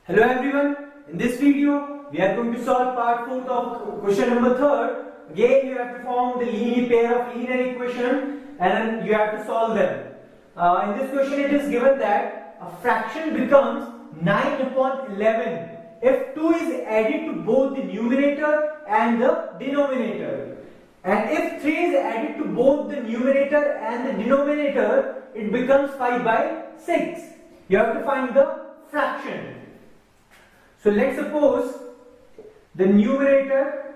Hello everyone, in this video we are going to solve part 4 of question number 3. Again you have to form the linear pair of linear equation and you have to solve them. In this question it is given that a fraction becomes 9 upon 11 if 2 is added to both the numerator and the denominator. And if 3 is added to both the numerator and the denominator, it becomes 5 by 6. You have to find the fraction. So let's suppose the numerator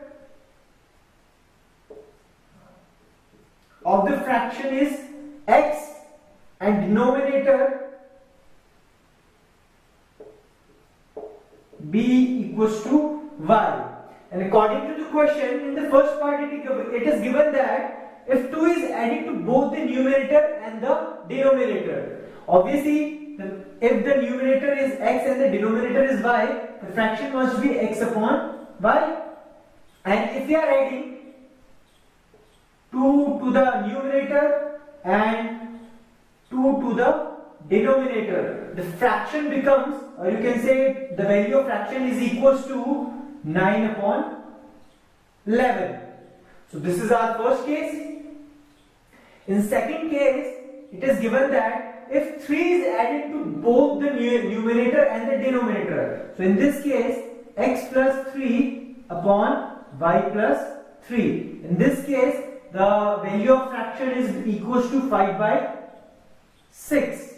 of the fraction is x and denominator b equals to y. And according to the question, in the first part it is given that if 2 is added to both the numerator and the denominator. Obviously, if the numerator is x and the denominator is y, the fraction must be x upon y. And if we are adding 2 to the numerator and 2 to the denominator, the fraction becomes, or you can say the value of fraction is equals to 9 upon 11. So this is our first case. In second case, it is given that if 3 is added to both the numerator and the denominator, so in this case x plus 3 upon y plus 3. In this case the value of fraction is equals to 5 by 6.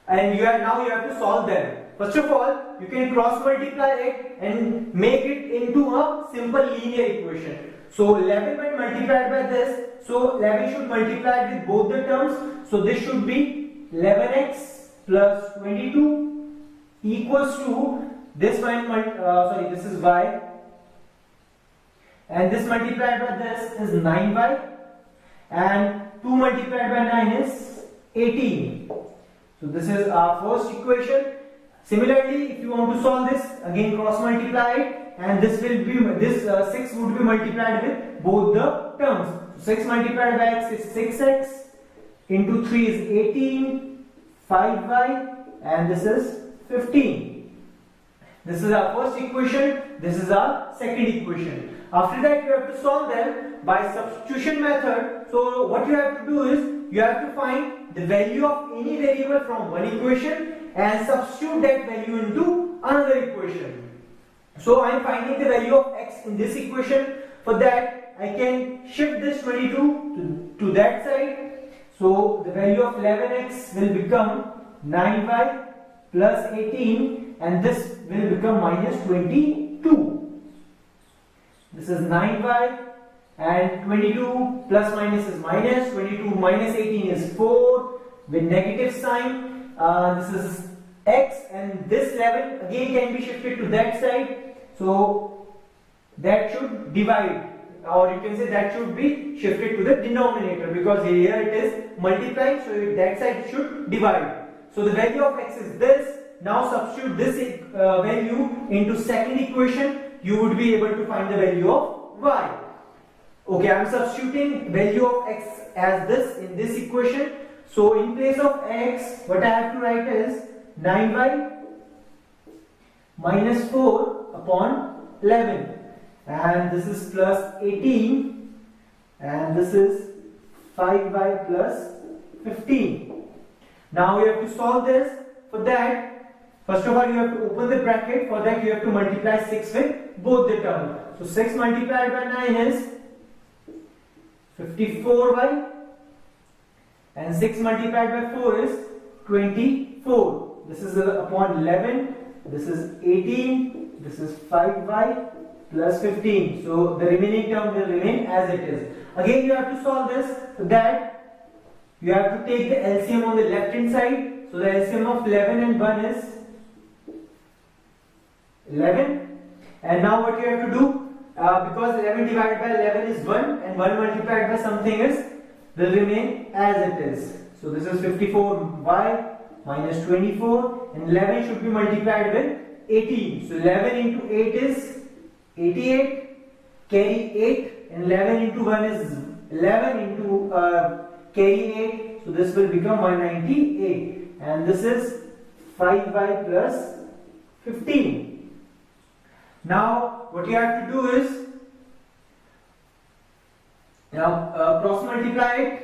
And now you have to solve them. First of all, you can cross multiply it and make it into a simple linear equation. So 11 when multiplied by this, so 11 should multiply with both the terms. So this should be 11x plus 22 equals to this one. This is y, and this multiplied by this is 9y, and 2 multiplied by 9 is 18. So this is our first equation. Similarly, if you want to solve this, again cross multiply it, and this 6 would be multiplied with both the terms. So 6 multiplied by x is 6x, into 3 is 18, 5y, and this is 15. This is our first equation, this is our second equation. After that you have to solve them by substitution method. So what you have to do is, you have to find the value of any variable from one equation and substitute that value into another equation. So I am finding the value of x in this equation. For that I can shift this 22 to that side. So the value of 11x will become 9y plus 18, and this will become minus 22. This is 9y, and 22 plus minus is minus, 22 minus 18 is 4 with negative sign. This is x, and this 11 again can be shifted to that side. So that should divide, or you can say that should be shifted to the denominator, because here it is multiplying, so that side should divide. So the value of x is this. Now substitute this value into second equation, you would be able to find the value of y. Okay, I am substituting value of x as this in this equation. So in place of x, what I have to write is 9y minus 4 upon 11, and this is plus 18, and this is 5y plus 15. Now we have to solve this. For that, first of all you have to open the bracket. For that you have to multiply 6 with both the terms. So 6 multiplied by 9 is 54y, and 6 multiplied by 4 is 24. This is upon 11, this is 18, this is 5y plus 15. So the remaining term will remain as it is. Again you have to solve this. So that you have to take the LCM on the left hand side. So the LCM of 11 and 1 is 11. And now what you have to do, because 11 divided by 11 is 1, and 1 multiplied by something will remain as it is. So this is 54y minus 24, and 11 should be multiplied with 18. So 11 into 8 is 88, carry 8, and 11 into 1 is 11 into carry 8, so this will become 198, and this is 5y plus 15. Now what you have to do is cross multiply it.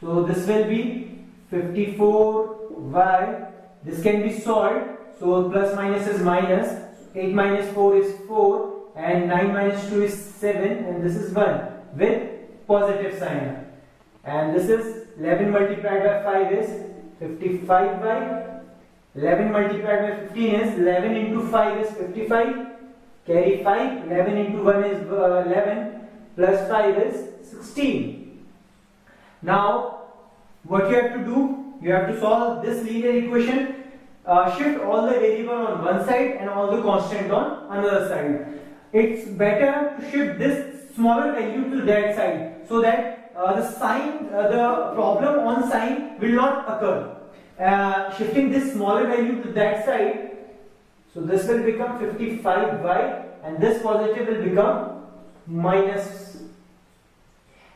So this will be 54y. This can be solved. So plus minus is minus. 8 minus 4 is 4 and 9 minus 2 is 7 and this is 1 with positive sign. And this is 11 multiplied by 5 is 55y. 11 multiplied by 15 is 11 into 5 is 55. Carry 5. 11 into 1 is 11 plus 5 is 16. Now what you have to do, you have to solve this linear equation. Shift all the variable on one side and all the constant on another side. It's better to shift this smaller value to that side so that the problem on sign will not occur. Shifting this smaller value to that side, so this will become 55y and this positive will become minus,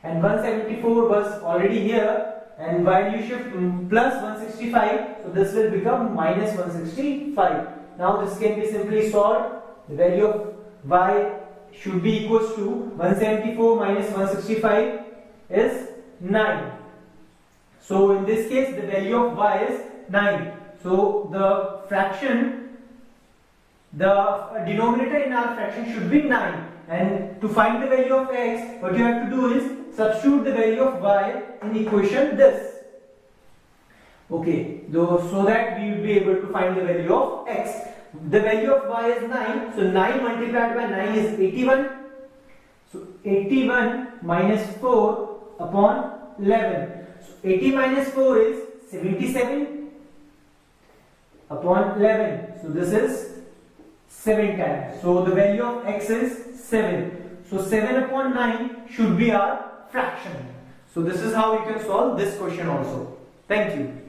and 174 was already here, and while you shift plus 165, so this will become minus 165. Now this can be simply solved. The value of y should be equals to 174 minus 165 is 9. So in this case the value of y is 9. So the fraction, the denominator in our fraction should be 9. And to find the value of x, what you have to do is substitute the value of y in equation this. Okay, so that we will be able to find the value of x. The value of y is 9. So 9 multiplied by 9 is 81. So 81 minus 4 upon 11. So 80 minus 4 is 77 upon 11. So this is 7 times. So the value of x is 7. So 7 upon 9 should be our fraction. So this is how we can solve this question also. Thank you.